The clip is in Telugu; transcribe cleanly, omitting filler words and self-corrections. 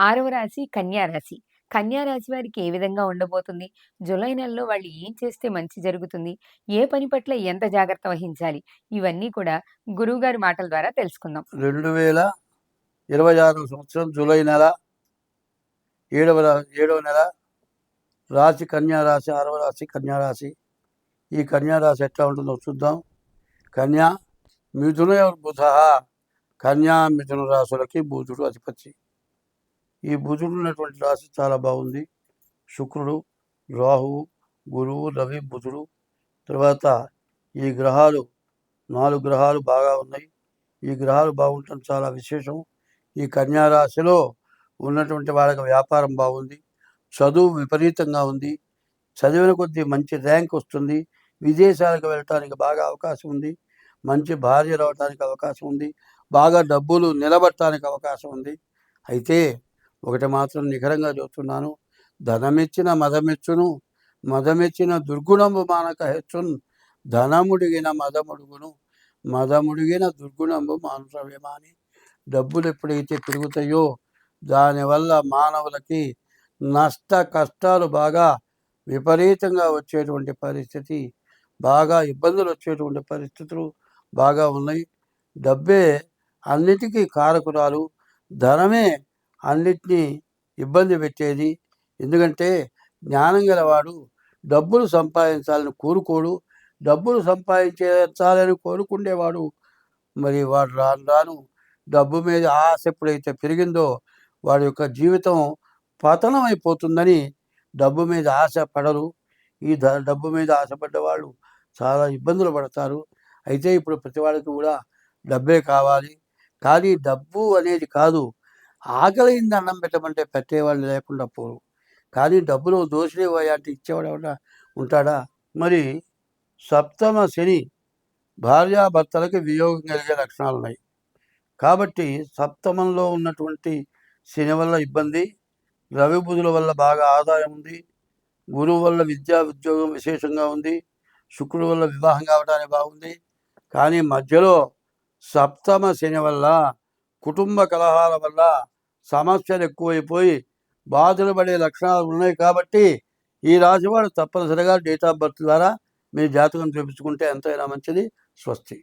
ఆరవ రాశి కన్యా రాశి. కన్యా రాశి వారికి ఏ విధంగా ఉండబోతుంది? జులై నెలలో వాళ్ళు ఏం చేస్తే మంచి జరుగుతుంది? ఏ పని పట్ల ఎంత జాగ్రత్త వహించాలి? ఇవన్నీ కూడా గురువుగారి మాటల ద్వారా తెలుసుకుందాం. 2026 సంవత్సరం జూలై నెల 7వ నెల రాశి కన్యా రాశి, 6వ రాశి కన్యా రాశి. ఈ కన్యా రాశి ఎట్లా ఉంటుందో చూద్దాం. కన్యా మిథున బుధ. కన్యా మిథున రాశులకి బుధుడు అధిపతి. ఈ బుధుడు ఉన్నటువంటి రాశి చాలా బాగుంది. శుక్రుడు, రాహువు, గురువు, రవి, బుధుడు. తర్వాత ఈ గ్రహాలు 4 గ్రహాలు బాగా ఉన్నాయి. ఈ గ్రహాలు బాగుండటం చాలా విశేషం. ఈ కన్యా రాశిలో ఉన్నటువంటి వాళ్ళకి వ్యాపారం బాగుంది. చదువు విపరీతంగా ఉంది. చదివిన కొద్దీ మంచి ర్యాంక్ వస్తుంది. విదేశాలకు వెళ్ళటానికి బాగా అవకాశం ఉంది. మంచి భార్య రావడానికి అవకాశం ఉంది. బాగా డబ్బులు నిలబడటానికి అవకాశం ఉంది. అయితే ఒకటి మాత్రం నిఖరంగా చెబుతున్నాను, ధనమెచ్చిన మదమెచ్చును, మదమెచ్చిన దుర్గుణము మానక హెచ్చును, ధనముడిగిన మదముడుగును, మదముడిగిన దుర్గుణము మానుసవేమాని. డబ్బులు ఎప్పుడైతే పెరుగుతాయో దానివల్ల మానవులకి నష్ట కష్టాలు బాగా విపరీతంగా వచ్చేటువంటి పరిస్థితి, బాగా ఇబ్బందులు వచ్చేటువంటి పరిస్థితులు బాగా ఉన్నాయి. డబ్బే అన్నిటికీ కారకురాలు, ధనమే అన్నిటినీ ఇబ్బంది పెట్టేది. ఎందుకంటే జ్ఞానం గలవాడు డబ్బులు సంపాదించాలని కోరుకోడు. డబ్బులు సంపాదించాలని కోరుకునేవాడు మరి వాడు రాను రాను డబ్బు మీద ఆశ ఎప్పుడైతే పెరిగిందో వాడి యొక్క జీవితం పతనం అయిపోతుందని డబ్బు మీద ఆశ పడరు. ఈ డబ్బు మీద ఆశపడ్డ వాళ్ళు చాలా ఇబ్బందులు పడతారు. అయితే ఇప్పుడు ప్రతి వాళ్ళకి కూడా డబ్బే కావాలి. కానీ డబ్బు అనేది కాదు, ఆకలింది అన్నం పెట్టమంటే పెట్టేవాళ్ళు లేకుండా పోరు. కానీ డబ్బులు దోషులే అంటే ఇచ్చేవాడు ఎవడా ఉంటాడా? మరి సప్తమ శని భార్యాభర్తలకి వియోగం కలిగే లక్షణాలు ఉన్నాయి. కాబట్టి సప్తమంలో ఉన్నటువంటి శని వల్ల ఇబ్బంది, రవి బుధుల వల్ల బాగా ఆదాయం ఉంది, గురువు వల్ల విద్యా ఉద్యోగం విశేషంగా ఉంది, శుక్రుడు వల్ల వివాహం కావడానికి బాగుంది. కానీ మధ్యలో సప్తమ శని వల్ల కుటుంబ కలహాల వల్ల సమస్యలు ఎక్కువైపోయి బాధలు పడే లక్షణాలు ఉన్నాయి. కాబట్టి ఈ రాశి వాడు తప్పనిసరిగా డేట్ ఆఫ్ బర్త్ ద్వారా మీ జాతకం చూపించుకుంటే ఎంతైనా మంచిది. స్వస్తి.